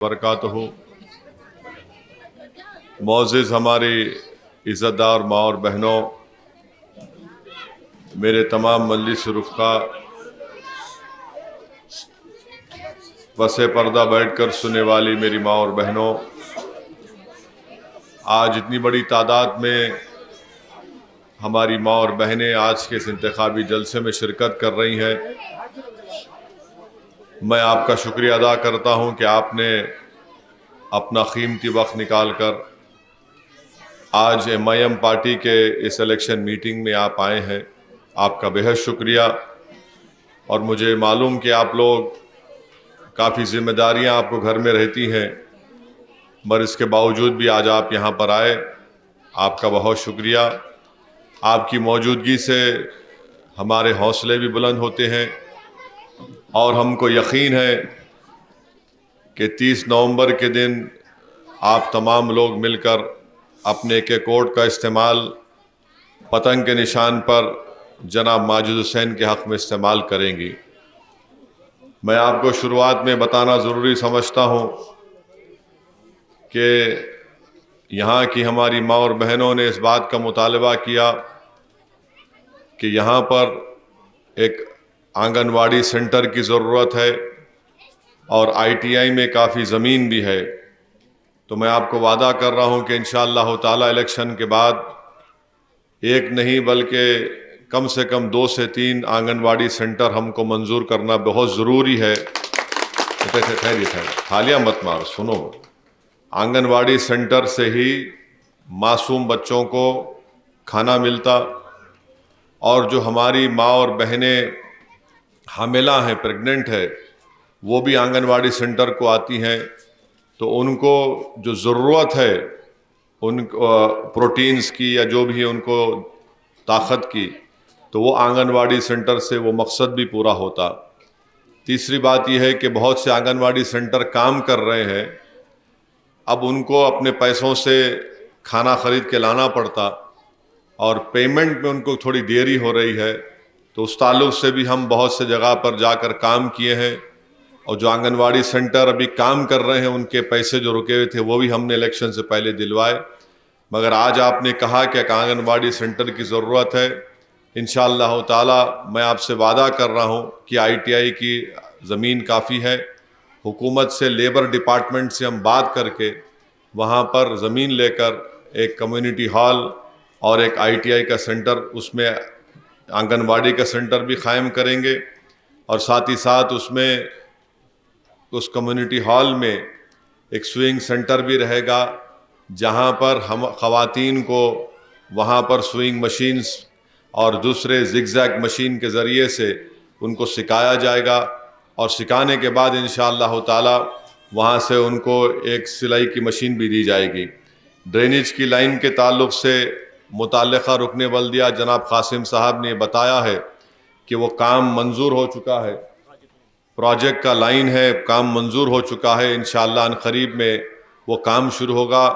बरकातहू। मोअज़्ज़िज़ हमारी इज़्ज़तदार माँ और बहनों, मेरे तमाम मजलिस रुफ़क़ा, बसे पर्दा बैठकर सुनने वाली मेरी माँ और बहनों, आज इतनी बड़ी तादाद में हमारी माँ और बहनें आज के इस इंतखाबी जलसे में शिरकत कर रही हैं। मैं आपका शुक्रिया अदा करता हूँ कि आपने अपना कीमती वक्त निकाल कर आज MIM पार्टी के इस इलेक्शन मीटिंग में आप आए हैं। आपका बेहद शुक्रिया। और मुझे मालूम कि आप लोग काफ़ी जिम्मेदारियां आपको घर में रहती हैं, मगर इसके बावजूद भी आज आप यहाँ पर आए, आपका बहुत शुक्रिया। आपकी मौजूदगी से हमारे हौसले भी बुलंद होते हैं और हमको यकीन है कि 30 नवंबर के दिन आप तमाम लोग मिलकर अपने एक वोट का इस्तेमाल पतंग के निशान पर जनाब माजिद हुसैन के हक़ में इस्तेमाल करेंगी। मैं आपको शुरुआत में बताना ज़रूरी समझता हूँ कि यहाँ की हमारी माँ और बहनों ने इस बात का मुतालबा किया कि यहाँ पर एक आंगनवाड़ी सेंटर की ज़रूरत है और ITI में काफ़ी ज़मीन भी है। तो मैं आपको वादा कर रहा हूँ कि इंशाअल्लाह ताला इलेक्शन के बाद एक नहीं बल्कि कम से कम 2 से 3 आंगनवाड़ी सेंटर हमको मंजूर करना बहुत ज़रूरी है। खैर थालियाँ मत मारो, सुनो। आंगनवाड़ी सेंटर से ही मासूम बच्चों को खाना मिलता और जो हमारी माँ और बहनें हामिला हैं, प्रेग्नेंट है, वो भी आंगनवाड़ी सेंटर को आती हैं, तो उनको जो ज़रूरत है उन प्रोटीन्स की या जो भी है उनको ताकत की, तो वो आंगनवाड़ी सेंटर से वो मकसद भी पूरा होता। तीसरी बात यह है कि बहुत से आंगनवाड़ी सेंटर काम कर रहे हैं, अब उनको अपने पैसों से खाना खरीद के लाना पड़ता और पेमेंट में उनको थोड़ी देरी हो रही है। तो उस ताल्लुक़ से भी हम बहुत से जगह पर जाकर काम किए हैं और जो आंगनवाड़ी सेंटर अभी काम कर रहे हैं उनके पैसे जो रुके हुए थे वो भी हमने इलेक्शन से पहले दिलवाए। मगर आज आपने कहा कि एक आंगनवाड़ी सेंटर की ज़रूरत है। इंशाअल्लाह ताला मैं आपसे वादा कर रहा हूँ कि ITI की ज़मीन काफ़ी है। हुकूमत से, लेबर डिपार्टमेंट से हम बात करके वहाँ पर ज़मीन लेकर एक कम्युनिटी हॉल और एक ITI का सेंटर, उसमें आंगनवाड़ी का सेंटर भी कायम करेंगे और साथ ही साथ उसमें उस कम्युनिटी हॉल में एक स्विंग सेंटर भी रहेगा जहाँ पर हम ख़वातीन को वहाँ पर स्विंग मशीन्स और दूसरे जिगजैग मशीन के ज़रिए से उनको सिखाया जाएगा और सिखाने के बाद इंशाअल्लाह ताला वहाँ से उनको एक सिलाई की मशीन भी दी जाएगी। ड्रेनेज की लाइन के ताल्लुक़ से मुतल्लिक़ा रुकने बल्दिया जनाब कासिम साहब ने बताया है कि वो काम मंजूर हो चुका है, प्रोजेक्ट का लाइन है, काम मंजूर हो चुका है। इंशाअल्लाह अनक़रीब में वो काम शुरू होगा,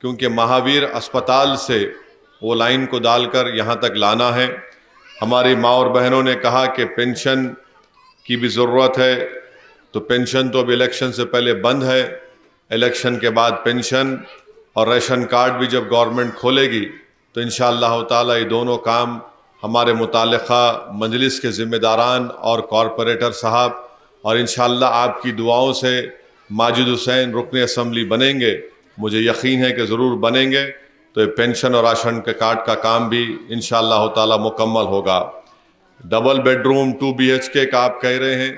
क्योंकि महावीर अस्पताल से वो लाइन को डालकर यहाँ तक लाना है। हमारी माँ और बहनों ने कहा कि पेंशन की भी ज़रूरत है, तो पेंशन तो अब इलेक्शन से पहले बंद है, इलेक्शन के बाद पेंशन और राशन कार्ड भी जब गवर्नमेंट खोलेगी तो इंशाअल्लाह ताला ये दोनों काम हमारे मुताल्लिक़ा मजलिस के ज़िम्मेदारान और कॉरपोरेटर साहब और इंशाअल्लाह आपकी दुआओं से माजिद हुसैन रुकन असम्बली बनेंगे, मुझे यकीन है कि ज़रूर बनेंगे, तो ये पेंशन और राशन के कार्ड का काम भी इंशाअल्लाह ताला मुकम्मल होगा। डबल बेडरूम 2 BHK का आप कह रहे हैं,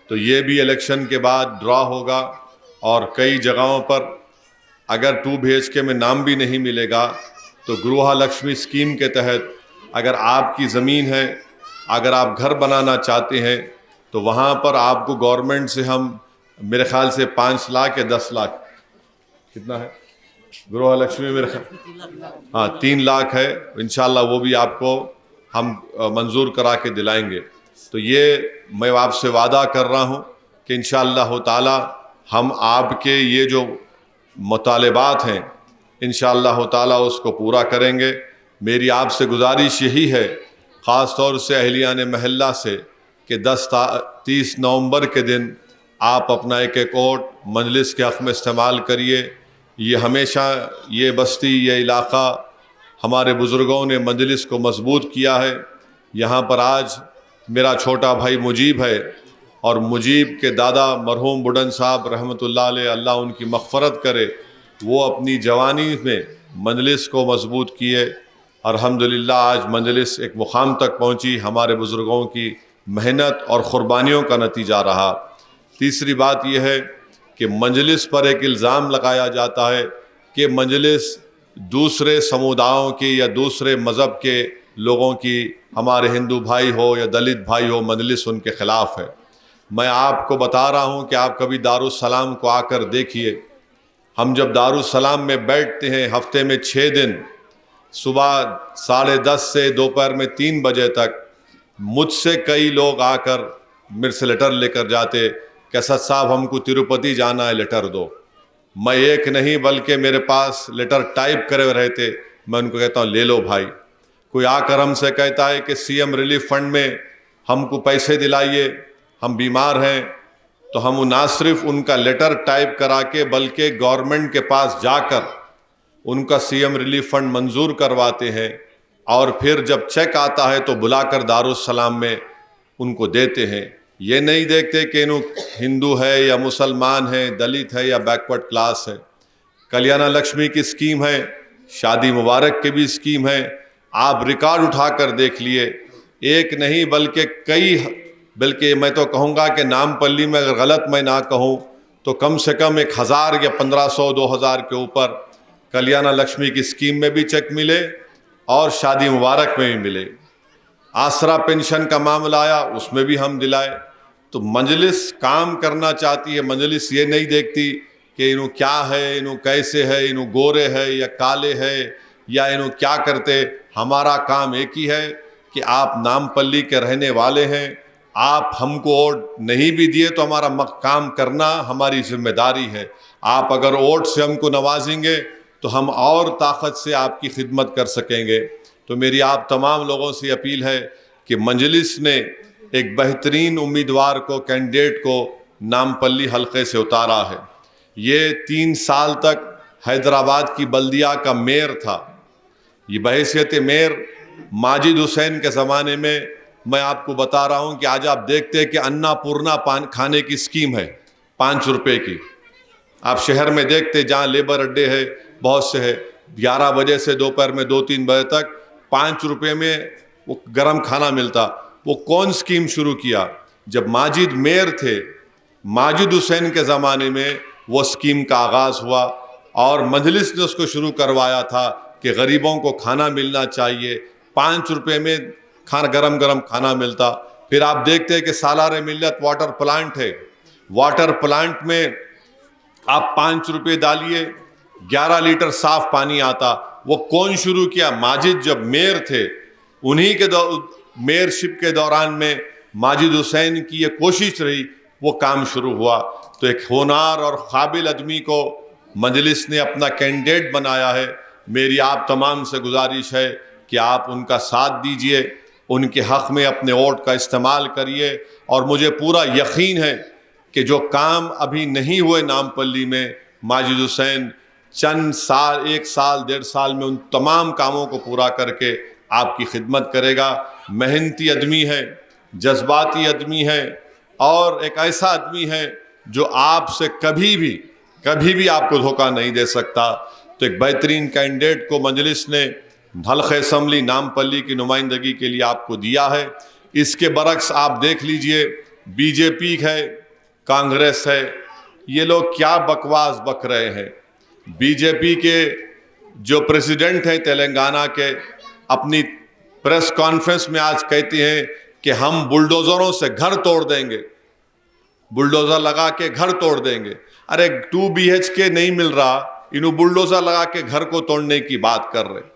तो ये भी इलेक्शन के बाद ड्रा होगा और कई जगहों पर अगर 2 BHK में नाम भी नहीं मिलेगा तो गृहलक्ष्मी स्कीम के तहत अगर आपकी ज़मीन है, अगर आप घर बनाना चाहते हैं, तो वहाँ पर आपको गवर्नमेंट से हम मेरे ख़्याल से 5 लाख या 10 लाख, कितना है गृहलक्ष्मी, मेरे ख्याल 3 लाख है, इंशाअल्लाह वो भी आपको हम मंजूर करा के दिलाएंगे। तो ये मैं आपसे वादा कर रहा हूँ कि इंशाअल्लाह ताला हम आपके ये जो मुतालबात हैं इंशाअल्लाह ताला उसको पूरा करेंगे। मेरी आपसे गुजारिश यही है, ख़ास तौर से अहलियान महल्ला से, कि 30 नवंबर के दिन आप अपना एक एक वोट मजलिस के हक़ में इस्तेमाल करिए। ये हमेशा ये बस्ती, ये इलाक़ा हमारे बुज़ुर्गों ने मजलिस को मजबूत किया है। यहाँ पर आज मेरा छोटा भाई मुजीब है और मुजीब के दादा मरहूम बुढ़न साहब रहमतुल्लाह अलैह, अल्लाह उनकी मग़फ़रत करे, वो अपनी जवानी में मजलिस को मजबूत किए। अल्हम्दुलिल्लाह आज मजलिस एक मुकाम तक पहुँची, हमारे बुज़ुर्गों की मेहनत और क़ुरबानियों का नतीजा रहा। तीसरी बात यह है कि मजलिस पर एक इल्ज़ाम लगाया जाता है कि मजलिस दूसरे समुदायों की या दूसरे मज़हब के लोगों की, हमारे हिंदू भाई हो या दलित भाई हो, मजलिस उनके ख़िलाफ़ है। मैं आपको बता रहा हूँ कि आप कभी दारुस्सलाम को आकर देखिए। हम जब दारुस्सलाम में बैठते हैं हफ्ते में 6 दिन, सुबह 10:30 से दोपहर में 3 बजे तक, मुझसे कई लोग आकर मेरे से लेटर लेकर जाते कि असद साहब हमको तिरुपति जाना है, लेटर दो। मैं एक नहीं बल्कि मेरे पास लेटर टाइप करे रहते। मैं उनको कहता हूँ ले लो भाई। कोई आकर हमसे कहता है कि सीएम रिलीफ फंड में हमको पैसे दिलाइए, हम बीमार हैं, तो हम ना सिर्फ उनका लेटर टाइप करा के बल्कि गवर्नमेंट के पास जाकर उनका सीएम रिलीफ फंड मंजूर करवाते हैं और फिर जब चेक आता है तो बुलाकर दारुस्सलाम में उनको देते हैं। ये नहीं देखते कि इन्हों हिंदू है या मुसलमान है, दलित है या बैकवर्ड क्लास है। कल्याण लक्ष्मी की स्कीम है, शादी मुबारक की भी स्कीम है। आप रिकॉर्ड उठाकर देख लिए, एक नहीं बल्कि कई, बल्कि मैं तो कहूँगा कि नामपल्ली में अगर गलत मैं ना कहूँ तो कम से कम 1000 या 1500-2000 के ऊपर कल्याण लक्ष्मी की स्कीम में भी चेक मिले और शादी मुबारक में भी मिले। आसरा पेंशन का मामला आया, उसमें भी हम दिलाए। तो मजलिस काम करना चाहती है। मजलिस ये नहीं देखती कि इन्हों क्या है, इन्हों कैसे है, इन्हों गोरे है या काले है या इन्हों क्या करते। हमारा काम एक ही है कि आप नामपल्ली के रहने वाले हैं, आप हमको वोट नहीं भी दिए तो हमारा काम करना हमारी जिम्मेदारी है। आप अगर वोट से हमको नवाजेंगे तो हम और ताकत से आपकी खिदमत कर सकेंगे। तो मेरी आप तमाम लोगों से अपील है कि मजलिस ने एक बेहतरीन उम्मीदवार को, कैंडिडेट को नामपल्ली हलके से उतारा है। ये 3 साल तक हैदराबाद की बल्दिया का मेयर था। ये बहैसियत मेयर माजिद हुसैन के ज़माने में, मैं आपको बता रहा हूँ कि आज आप देखते हैं कि अन्नापूर्णा खाने की स्कीम है 5 रुपये की। आप शहर में देखते जहाँ लेबर अड्डे है बहुत से है, 11 बजे से दोपहर में 2-3 बजे तक 5 रुपये में वो गरम खाना मिलता। वो कौन स्कीम शुरू किया? जब माजिद मेयर थे, माजिद हुसैन के ज़माने में वो स्कीम का आगाज़ हुआ और मजलिस ने उसको शुरू करवाया था कि गरीबों को खाना मिलना चाहिए। 5 रुपये में खाना, गरम गरम खाना मिलता। फिर आप देखते हैं कि सालार मिल्लत वाटर प्लांट है, वाटर प्लांट में आप 5 रुपये डालिए, 11 लीटर साफ पानी आता। वो कौन शुरू किया? माजिद जब मेयर थे, उन्हीं के मेयरशिप के दौरान में माजिद हुसैन की ये कोशिश रही, वो काम शुरू हुआ। तो एक होनार और काबिल आदमी को मजलिस ने अपना कैंडिडेट बनाया है। मेरी आप तमाम से गुजारिश है कि आप उनका साथ दीजिए, उनके हक़ में अपने वोट का इस्तेमाल करिए। और मुझे पूरा यकीन है कि जो काम अभी नहीं हुए नामपल्ली में, माजिद हुसैन चंद साल, 1 साल 1.5 साल में उन तमाम कामों को पूरा करके आपकी खिदमत करेगा। मेहनती आदमी है, जज्बाती आदमी है और एक ऐसा आदमी है जो आपसे कभी भी आपको धोखा नहीं दे सकता। तो एक बेहतरीन कैंडिडेट को मजलिस ने हल्क़े असम्बली नामपल्ली की नुमाइंदगी के लिए आपको दिया है। इसके बरक्स आप देख लीजिए, बीजेपी है, कांग्रेस है, ये लोग क्या बकवास बक रहे हैं। बीजेपी के जो प्रेसिडेंट हैं तेलंगाना के, अपनी प्रेस कॉन्फ्रेंस में आज कहते हैं कि हम बुलडोज़रों से घर तोड़ देंगे, बुलडोज़र लगा के घर तोड़ देंगे। अरे 2 BHK नहीं मिल रहा, इन्हों बुलडोज़र लगा के घर को तोड़ने की बात कर रहे।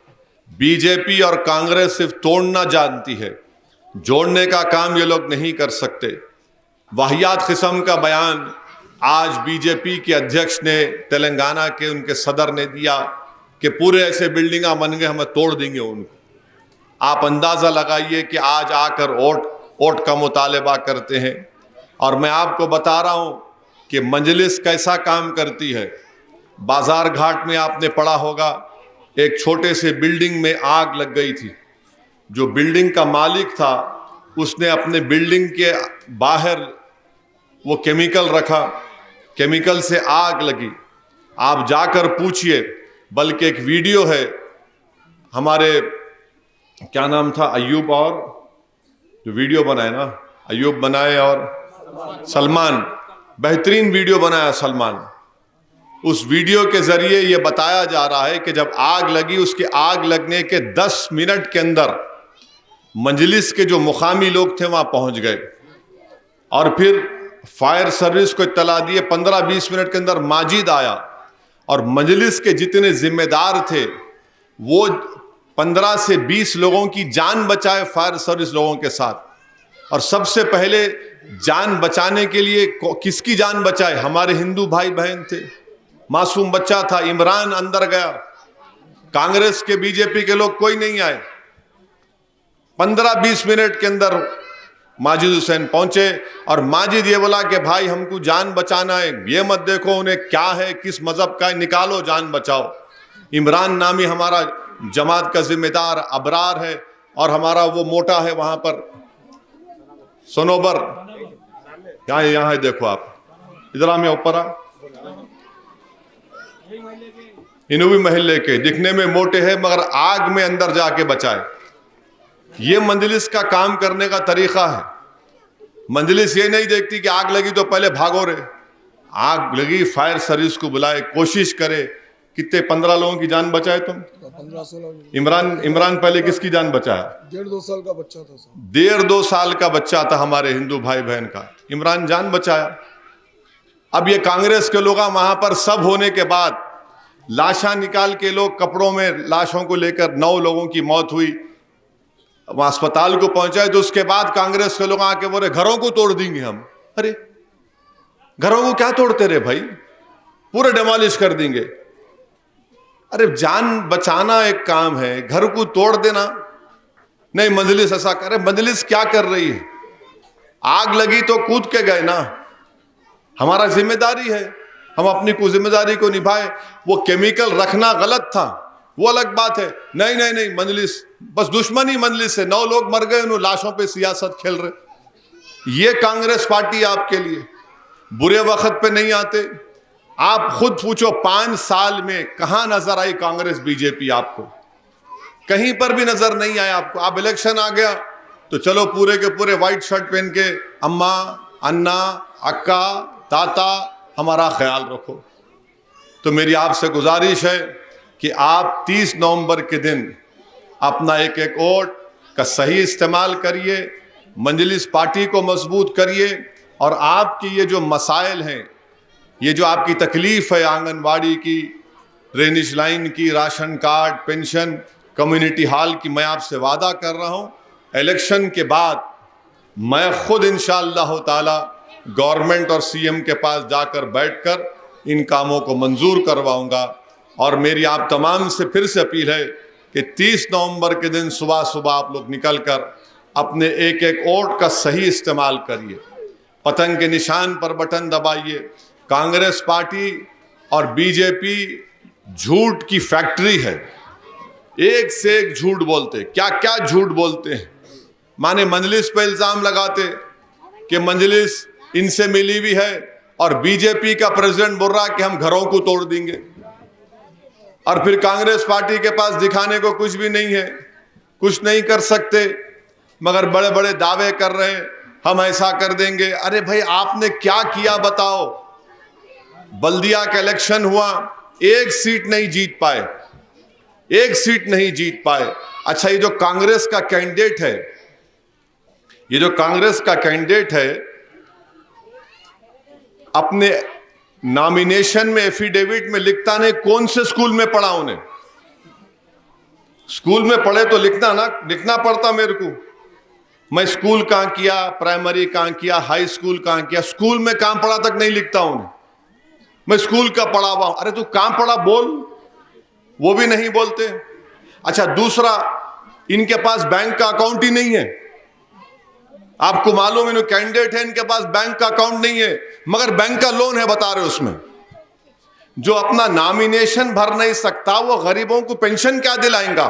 बीजेपी और कांग्रेस सिर्फ तोड़ना जानती है, जोड़ने का काम ये लोग नहीं कर सकते। वाहियात किस्म का बयान आज बीजेपी के अध्यक्ष ने, तेलंगाना के उनके सदर ने दिया कि पूरे ऐसे बिल्डिंगा बन गए, हम तोड़ देंगे उनको। आप अंदाज़ा लगाइए कि आज आकर वोट का मुतालबा करते हैं। और मैं आपको बता रहा हूँ कि मजलिस कैसा काम करती है। बाजार घाट में आपने पढ़ा होगा, एक छोटे से बिल्डिंग में आग लग गई थी। जो बिल्डिंग का मालिक था उसने अपने बिल्डिंग के बाहर वो केमिकल रखा, केमिकल से आग लगी। आप जाकर पूछिए, बल्कि एक वीडियो है, हमारे क्या नाम था, अय्यूब, और जो वीडियो बनाए ना, अय्यूब बनाए और सलमान, बेहतरीन वीडियो बनाया सलमान। उस वीडियो के जरिए यह बताया जा रहा है कि जब आग लगी, उसके आग लगने के 10 मिनट के अंदर मजलिस के जो मुकामी लोग थे वहां पहुंच गए और फिर फायर सर्विस को इत्तला दिए। 15-20 मिनट के अंदर माजिद आया और मजलिस के जितने जिम्मेदार थे वो 15 से 20 लोगों की जान बचाए फायर सर्विस लोगों के साथ। और सबसे पहले जान बचाने के लिए किसकी जान बचाए? हमारे हिंदू भाई बहन थे। मासूम बच्चा था, इमरान अंदर गया, कांग्रेस के बीजेपी के लोग कोई नहीं आए। 15-20 मिनट के अंदर माजिद हुसैन पहुंचे और माजिद ये बोला कि भाई हमको जान बचाना है, ये मत देखो उन्हें क्या है, किस मजहब का है, निकालो, जान बचाओ। इमरान नामी हमारा जमात का जिम्मेदार अबरार है और हमारा वो मोटा है वहां पर सोनोबर, यहाँ है, देखो आप इधर में ऊपर आ, इनोवी महल्ले के, दिखने में मोटे हैं मगर आग में अंदर जाके बचाए। ये मंजलिस का काम करने का तरीका है। मंजलिस ये नहीं देखती कि आग लगी तो पहले भागो रे, आग लगी फायर सर्विस को बुलाए, कोशिश करे। कितने 15 लोगों की जान बचाए तुम? 15-16। इमरान पहले किसकी जान बचाया? 1.5-2 साल का बच्चा था। 1.5-2 साल का बच्चा था हमारे हिंदू भाई बहन का, इमरान जान बचाया। अब ये कांग्रेस के लोग वहां पर सब होने के बाद लाशा निकाल के लोग कपड़ों में लाशों को लेकर 9 लोगों की मौत हुई, वहां अस्पताल को पहुंचाए। तो उसके बाद कांग्रेस के लोग आके बोले घरों को तोड़ देंगे हम। अरे घरों को क्या तोड़ते रहे भाई, पूरे डिमोलिश कर देंगे। अरे जान बचाना एक काम है, घर को तोड़ देना नहीं। मजलिस ऐसा करे, मजलिस क्या कर रही है? आग लगी तो कूद के गए ना, हमारा जिम्मेदारी है, हम अपनी को जिम्मेदारी को निभाए। वो केमिकल रखना गलत था, वो अलग बात है। नहीं नहीं नहीं, मजलिस बस दुश्मनी मजलिस से 9 लोग मर गए, उन लाशों पे सियासत खेल रहे। ये कांग्रेस पार्टी आपके लिए बुरे वक्त पे नहीं आते। आप खुद पूछो 5 साल में कहां नजर आई कांग्रेस बीजेपी? आपको कहीं पर भी नजर नहीं आया आपको। आप इलेक्शन आ गया तो चलो पूरे के पूरे व्हाइट शर्ट पहन के अम्मा, अन्ना, अक्का, ताता हमारा ख्याल रखो। तो मेरी आपसे गुजारिश है कि आप 30 नवंबर के दिन अपना एक एक वोट का सही इस्तेमाल करिए, मजलिस पार्टी को मजबूत करिए। और आपकी ये जो मसाइल हैं, ये जो आपकी तकलीफ है आंगनवाड़ी की, ड्रेनेज लाइन की, ration card, pension, community hall की, मैं आपसे वादा कर रहा हूँ इलेक्शन के बाद मैं खुद इंशाअल्लाह ताला गवर्नमेंट और सीएम के पास जाकर बैठकर इन कामों को मंजूर करवाऊंगा। और मेरी आप तमाम से फिर से अपील है कि 30 नवंबर के दिन सुबह सुबह आप लोग निकलकर अपने एक एक वोट का सही इस्तेमाल करिए। पतंग के निशान पर बटन दबाइए। कांग्रेस पार्टी और बीजेपी झूठ की फैक्ट्री है, एक से एक झूठ बोलते, क्या क्या झूठ बोलते हैं। माने मजलिस पे इल्जाम लगाते कि मजलिस इनसे मिली हुई है और बीजेपी का प्रेसिडेंट बोल रहा कि हम घरों को तोड़ देंगे। और फिर कांग्रेस पार्टी के पास दिखाने को कुछ भी नहीं है, कुछ नहीं कर सकते, मगर बड़े बड़े दावे कर रहे हैं हम ऐसा कर देंगे। अरे भाई आपने क्या किया बताओ? बल्दिया का इलेक्शन हुआ, 1 सीट नहीं जीत पाए, 1 सीट नहीं जीत पाए। अच्छा, ये जो कांग्रेस का कैंडिडेट है, ये जो कांग्रेस का कैंडिडेट है, अपने नॉमिनेशन में एफिडेविट में लिखता नहीं कौन से स्कूल में पढ़ा उन्हें। स्कूल में पढ़े तो लिखना ना, लिखना पड़ता मेरे को, मैं स्कूल कहां किया, प्राइमरी कहां किया, हाई स्कूल कहां किया, स्कूल में कहां पढ़ा तक नहीं लिखता उन्हें। मैं स्कूल का पढ़ा हुआ। अरे तू कहां पढ़ा बोल, वो भी नहीं बोलते। अच्छा, दूसरा, इनके पास बैंक का अकाउंट ही नहीं है। आपको मालूम है कैंडिडेट है, इनके पास बैंक का अकाउंट नहीं है मगर बैंक का लोन है, बता रहे उसमें। जो अपना नॉमिनेशन भर नहीं सकता वो गरीबों को पेंशन क्या दिलाएगा?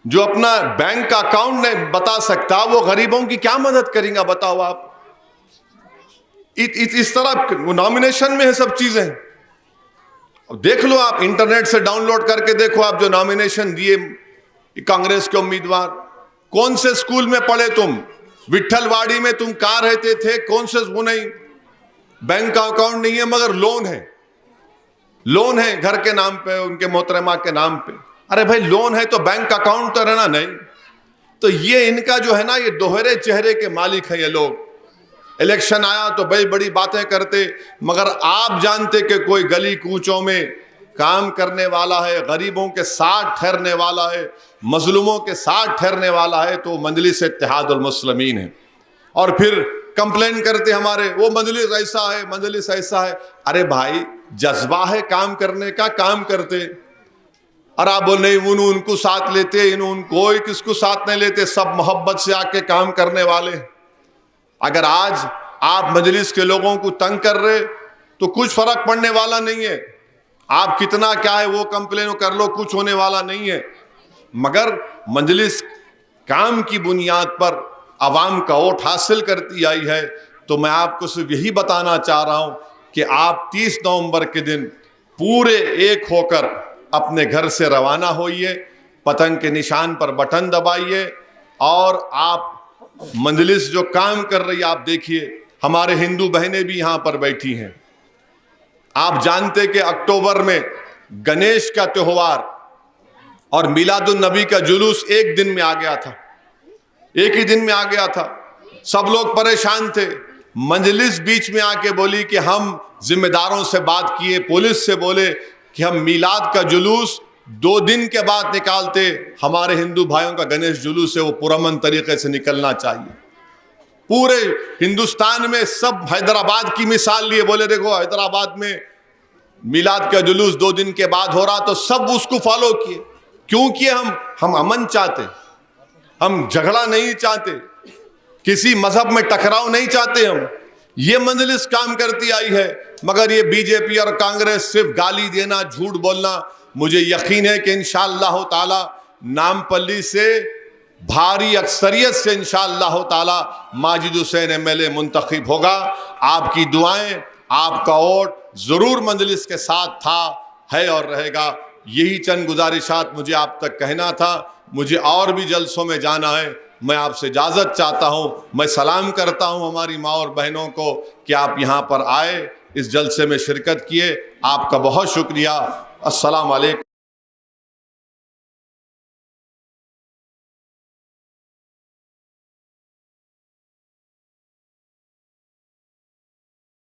जो अपना बैंक का अकाउंट नहीं बता सकता वो गरीबों की क्या मदद करेगा? बताओ आप। इस तरह नॉमिनेशन में है सब चीजें। देख लो आप, इंटरनेट से डाउनलोड करके देखो आप, जो नॉमिनेशन दिए कांग्रेस के उम्मीदवार, कौन से स्कूल में पढ़े तुम? विट्ठलवाड़ी में तुम कहां रहते थे? कौन से वो नहीं, बैंक का अकाउंट नहीं है मगर लोन है, लोन है घर के नाम पे, उनके मोहतरमा के नाम पे। अरे भाई लोन है तो बैंक अकाउंट तो रहना नहीं। तो ये इनका जो है ना, ये दोहरे चेहरे के मालिक है ये लोग। इलेक्शन आया तो बड़ी बड़ी बातें करते, मगर आप जानते कि कोई गली कूचों में काम करने वाला है, गरीबों के साथ ठहरने वाला है, मजलूमों के साथ ठहरने वाला है, तो मजलिस इत्तेहादुल मुस्लिमीन है। और फिर कंप्लेन करते हमारे वो मजलिस ऐसा है, मजलिस ऐसा है। अरे भाई जज्बा है काम करने का, काम करते। और आप बोल नहीं उनको साथ लेते, कोई किसको साथ नहीं लेते, सब मोहब्बत से आके काम करने वाले। अगर आज आप मजलिस के लोगों को तंग कर रहे तो कुछ फर्क पड़ने वाला नहीं है। आप कितना क्या है वो कंप्लेन कर लो, कुछ होने वाला नहीं है। मगर मजलिस काम की बुनियाद पर आवाम का वोट हासिल करती आई है। तो मैं आपको सिर्फ यही बताना चाह रहा हूं कि आप 30 नवंबर के दिन पूरे एक होकर अपने घर से रवाना होइए, पतंग के निशान पर बटन दबाइए और आप मजलिस जो काम कर रही है आप देखिए। हमारे हिंदू बहनें भी यहां पर बैठी हैं। आप जानते कि अक्टूबर में गणेश का त्योहार और मिलादुन नबी का जुलूस एक दिन में आ गया था, एक ही दिन में आ गया था। सब लोग परेशान थे। मजलिस बीच में आके बोली कि हम जिम्मेदारों से बात किए, पुलिस से बोले कि हम मिलाद का जुलूस 2 दिन के बाद निकालते, हमारे हिंदू भाइयों का गणेश जुलूस है वो पुरअमन तरीके से निकलना चाहिए। पूरे हिंदुस्तान में सब हैदराबाद की मिसाल लिए, बोले देखो हैदराबाद में मिलाद का जुलूस 2 दिन के बाद हो रहा, तो सब उसको फॉलो किए। क्यों किए? हम अमन चाहते, हम झगड़ा नहीं चाहते, किसी मजहब में टकराव नहीं चाहते हम। ये मजलिस काम करती आई है। मगर ये बीजेपी और कांग्रेस सिर्फ गाली देना, झूठ बोलना। मुझे यकीन है कि इंशाअल्लाह ताला नामपल्ली से भारी अक्सरियत से इंशाअल्लाह ताला माजिद हुसैन एमएलए मुंतखब होगा। आपकी दुआएं, आपका वोट जरूर मजलिस के साथ था, है और रहेगा। यही चंद गुजारिशात मुझे आप तक कहना था। मुझे और भी जलसों में जाना है। मैं आपसे इजाज़त चाहता हूँ। मैं सलाम करता हूँ हमारी माँ और बहनों को कि आप यहाँ पर आए, इस जलसे में शिरकत किए। आपका बहुत शुक्रिया। अस्सलाम वालेकुम।